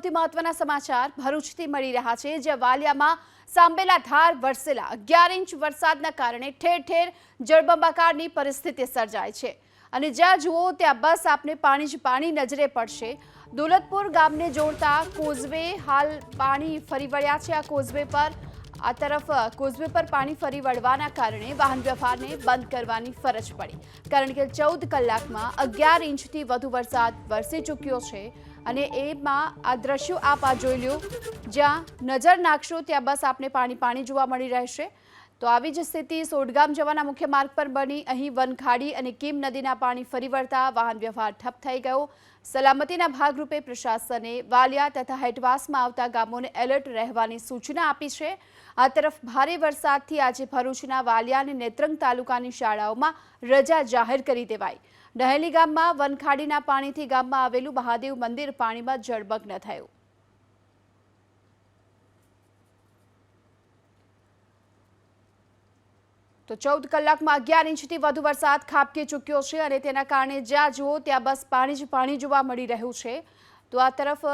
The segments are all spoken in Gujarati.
સૌથી મહત્વના સમાચાર ભરૂચથી મળી રહ્યા છે, જ્યાં વાલિયામાં સાંબેલાધાર વરસેલા 11 ઇંચ વરસાદના કારણે ઠેર ઠેર જળબંબાકારની પરિસ્થિતિ સર્જાઈ છે અને જ્યાં જુઓ ત્યાં બસ આપને પાણી જ પાણી નજરે પડશે। દોલતપુર ગામને જોડતા કોઝવે હાલ પાણી ફરી વળ્યા છે। આ કોઝવે પર આ તરફ કોઝવે પર પાણી ફરી વળવાના કારણે વાહન વ્યવહારને બંધ કરવાની ફરજ પડી, કારણ કે 14 કલાકમાં 11 ઇંચથી વધુ વરસાદ વરસી ચૂક્યો છે અને એમાં આ દ્રશ્યો આપ આ જોઈ લો, જ્યાં નજર નાખશો ત્યાં બસ આપને પાણી જોવા મળી રહેશે। તો આવી જ સ્થિતિ સોડગામ જવાના મુખ્ય માર્ગ પર બની। અહીં વનખાડી અને કીમ નદીના પાણી ફરી વળતા વાહન વ્યવહાર ઠપ થઈ ગયો। સલામતીના ભાગરૂપે પ્રશાસને વાલિયા તથા હેઠવાસમાં આવતા ગામોને એલર્ટ રહેવાની સૂચના આપી છે। આ તરફ ભારે વરસાદથી આજે ભરૂચના વાલિયા અને નેત્રંગ તાલુકાની શાળાઓમાં રજા જાહેર કરી દેવાઈ। ડહેલી ગામમાં વનખાડીના પાણીથી ગામમાં આવેલું મહાદેવ મંદિર પાણીમાં જળમગ્ન થયું। તો 14 કલાકમાં 11 ઇંચથી વધુ વરસાદ ખાબકી ચૂક્યો છે અને તેના કારણે જ્યાં જુઓ ત્યાં બસ પાણી જ પાણી જોવા મળી રહ્યું છે। તો આ તરફ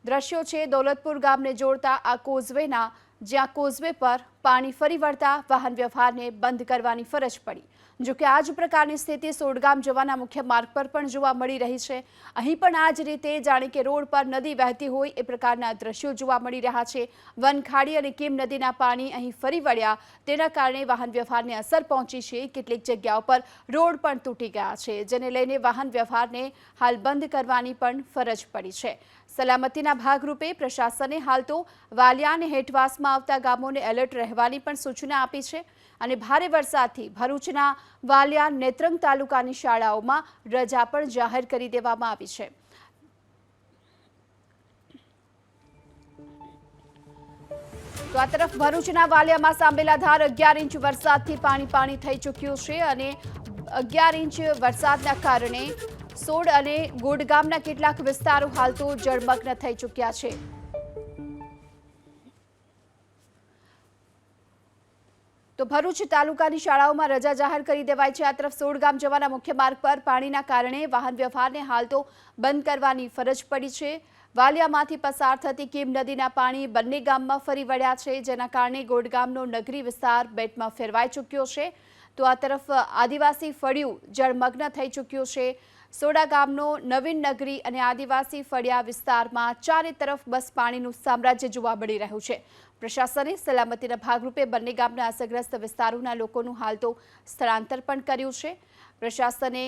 દ્રશ્યો છે દોલતપુર ગામને જોડતા આ કોઝવેના, જ્યાં કોઝવે પર પાણી ફરી વળતા વાહન વ્યવહારને બંધ કરવાની ફરજ પડી। જો કે આ જ પ્રકારની સ્થિતિ સોડગામ જવાના મુખ્ય માર્ગ પર પણ જોવા મળી રહી છે। અહીં પણ આ જ રીતે જાણે કે રોડ પર નદી વહેતી હોય એ પ્રકારના દ્રશ્યો જોવા મળી રહ્યા છે। વનખાડી અને કીમ નદીના પાણી અહીં ફરી વળ્યા, તેના કારણે વાહન વ્યવહારને અસર પહોંચી છે। કેટલીક જગ્યાઓ પર રોડ પણ તૂટી ગયા છે, જેને લઈને વાહન વ્યવહારને હાલ બંધ કરવાની પણ ફરજ પડી છે। સલામતીના ભાગરૂપે પ્રશાસને હાલ તો વાલિયા અને હેઠવાસમાં આવતા ગામોને એલર્ટ રહેવાની પણ સૂચના આપી છે અને ભારે વરસાદથી ભરૂચના વાલિયા નેત્રંગ તાલુકાની શાળાઓમાં રજા પણ જાહેર કરી દેવામાં આવી છે। તો આ તરફ ભરૂચના વાલિયામાં સાંબેલાધાર 11 ઇંચ વરસાદથી પાણી થઈ ચૂક્યું છે અને 11 ઇંચ વરસાદના કારણે સોડ અને ગોડગામના કેટલાક વિસ્તારો હાલ તો જળમગ્ન થઈ ચૂક્યા છે। તો ભરૂચ તાલુકાની શાળાઓમાં રજા જાહેર કરી દેવાઈ છે। આ તરફ સોડગામ જવાના મુખ્ય માર્ગ પર પાણીના કારણે વાહન વ્યવહારને હાલ તો બંધ કરવાની ફરજ પડી છે। વાલિયામાંથી પસાર થતી કીમ નદીના પાણી બંને ગામમાં ફરી વળ્યા છે, જેના કારણે ગોડગામનો નગરી વિસ્તાર બેટમાં ફેરવાઈ ચૂક્યો છે। તો આ તરફ આદિવાસી ફળિયું જળમગ્ન થઈ ચૂક્યું છે। સોડા ગામનો નવીન નગરી અને આદિવાસી ફળિયા વિસ્તારમાં ચારે તરફ બસ પાણીનું સામ્રાજ્ય જોવા મળી રહ્યું છે। પ્રશાસને સલામતીના ભાગરૂપે બંને ગામના અસરગ્રસ્ત વિસ્તારોના લોકોનું હાલ તો સ્થળાંતર પણ કર્યું છે। પ્રશાસને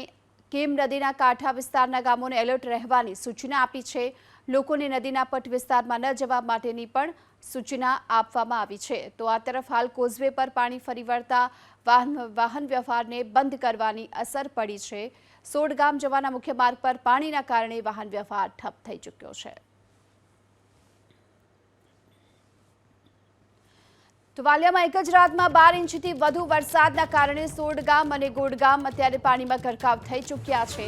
કીમ નદીના કાંઠા વિસ્તારના ગામોને એલર્ટ રહેવાની સૂચના આપી છે। લોકોને નદીના પટ વિસ્તારમાં ન જવા માટેની પણ સૂચના આપવામાં આવી છે। તો આ તરફ હાલ કોઝવે પર પાણી ફરી વળતા વાહન વ્યવહારને બંધ કરવાની અસર પડી છે। સોડગામ જવાના મુખ્ય માર્ગ પર પાણીના કારણે વાહન વ્યવહાર ઠપ થઈ ચૂક્યો છે। તો વાલિયામાં એક જ રાતમાં 12 ઇંચથી વધુ વરસાદના કારણે સોડગામ અને ગોડગામ અત્યારે પાણીમાં ગરકાવ થઈ ચૂક્યા છે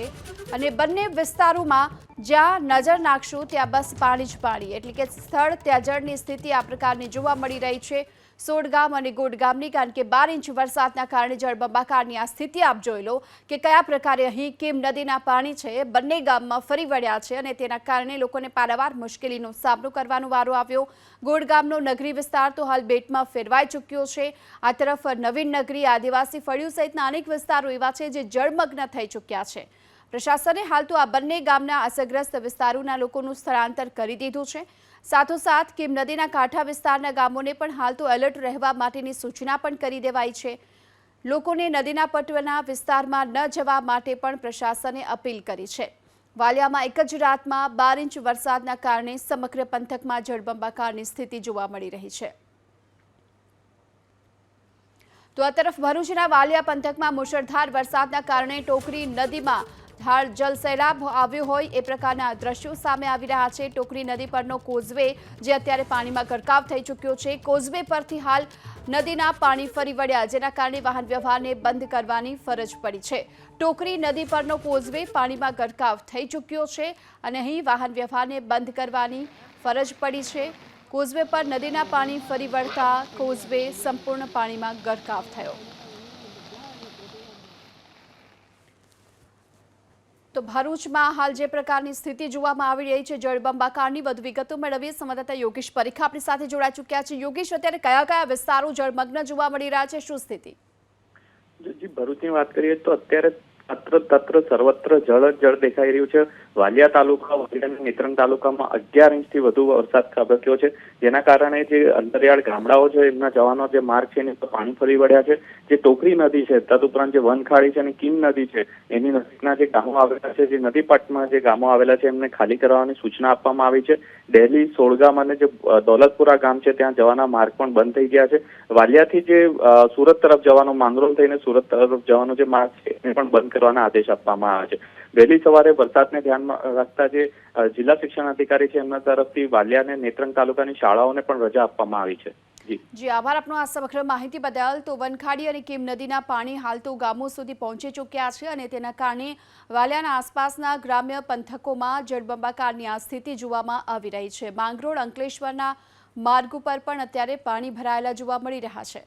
અને બંને વિસ્તારોમાં જ્યાં નજર નાખશો ત્યાં બસ પાણી જ પાણી, એટલે કે સ્થળ ત્યાં જળની સ્થિતિ આ પ્રકારની જોવા મળી રહી છે સોડગામ અને ગોડગામની, કારણ કે 12 ઇંચ વરસાદના કારણે જળબંબાકારની આ સ્થિતિ આપ જોઈ લો કે કયા પ્રકારે અહીં કીમ નદીના પાણી છે બંને ગામમાં ફરી વળ્યા છે અને તેના કારણે લોકોને પારાવાર મુશ્કેલીનો સામનો કરવાનો વારો આવ્યો। ગોડગામનો નગરી વિસ્તાર તો હાલ બેટમાં ફેરવાઈ ચૂક્યો છે। આ તરફ નવીન નગરી, આદિવાસી ફળિયું સહિતના અનેક વિસ્તારો એવા છે જે જળમગ્ન થઈ ચૂક્યા છે। પ્રશાસને હાલ તો આ બંને ગામના અસરગ્રસ્ત વિસ્તારોના લોકોનું સ્થળાંતર કરી દીધું છે। સાથોસાથ કીમ નદીના કાંઠા વિસ્તારના ગામોને પણ હાલ તો એલર્ટ રહેવા માટેની સૂચના પણ કરી દેવાઈ છે। લોકોને નદીના પટના વિસ્તારમાં ન જવા માટે પણ પ્રશાસને અપીલ કરી છે। વાલિયામાં એક જ રાતમાં 12 ઇંચ વરસાદના કારણે સમગ્ર પંથકમાં જળબંબાકારની સ્થિતિ જોવા મળી રહી છે। તો આ તરફ ભરૂચના વાલિયા પંથકમાં મુશળધાર વરસાદના કારણે ટોકરી નદીમાં હાલ જળ સૈલાબ આવ્યો હોય એ પ્રકારના દ્રશ્યો સામે આવી રહ્યા છે। ટોકરી નદી પરનો કોઝવે જે અત્યારે પાણીમાં ગરકાવ થઈ ચૂક્યો છે। કોઝવે પરથી હાલ નદીના પાણી ફરી વળ્યા, જેના કારણે વાહન વ્યવહારને બંધ કરવાની ફરજ પડી છે। ટોકરી નદી પરનો કોઝવે પાણીમાં ગરકાવ થઈ ચૂક્યો છે અને અહીં વાહન વ્યવહારને બંધ કરવાની ફરજ પડી છે। કોઝવે પર નદીના પાણી ફરી વળતા કોઝવે સંપૂર્ણ પાણીમાં ગરકાવ થયો। તો ભરૂચમાં હાલ જે પ્રકારની સ્થિતિ જોવામાં આવી રહી છે જળબંબાકારની વધુ વિગતો મેળવીએ સંવાદદાતા યોગેશ પરીખ આપણી સાથે જોડાઈ ચૂક્યા છે। યોગેશ, અત્યારે કયા કયા વિસ્તારો જળમગ્ન જોવા મળી રહ્યા છે, શું સ્થિતિ? જી, ભરૂચની વાત કરીએ તો અત્યારે તત્ર સર્વત્ર જળ દેખાઈ રહ્યું છે। વાલિયા તાલુકા, વાલિયા અને નેત્રંગ તાલુકામાં 11 ઇંચથી વધુ વરસાદ ખાબક્યો છે, જેના કારણે જે અંતરિયાળ ગામડાઓ છે એમના જવાનો જે માર્ગ છે એની પર પાણી ફરી વળ્યા છે। જે ટોકરી નદી છે, તદુપરાંત જે વનખાડી છે અને કીમ નદી છે એની નજીકના જે ગામો આવેલા છે, જે નદીપાટમાં જે ગામો આવેલા છે એમને ખાલી કરવાની સૂચના આપવામાં આવી છે। ડેલી, સોળગામ અને જે દોલતપુરા ગામ છે ત્યાં જવાના માર્ગ પણ બંધ થઈ ગયા છે। વાલિયાથી જે સુરત તરફ જવાનો, માંગરોળ થઈને સુરત તરફ જવાનો જે માર્ગ છે એને પણ બંધ કરવાના આદેશ આપવામાં આવ્યા છે। વહેલી સવારે વરસાદને ધ્યાનમાં રાખતા જે જિલ્લા શિક્ષણ અધિકારી છે એમના તરફથી વાલિયા અને નેત્રંગ તાલુકાની શાળાઓને પણ રજા આપવામાં આવી છે। જી, આભાર આપનો આ સમગ્ર માહિતી બદલ। તો વનખાડી અને કીમ નદીના પાણી હાલ તો ગામો સુધી પહોંચી ચૂક્યા છે અને તેના કારણે વાલિયાના આસપાસના ગ્રામ્ય પંથકોમાં જળબંબાકારની આ સ્થિતિ જોવામાં આવી રહી છે। માંગરોળ, અંકલેશ્વરના માર્ગ ઉપર પણ અત્યારે પાણી ભરાયેલા જોવા મળી રહ્યા છે।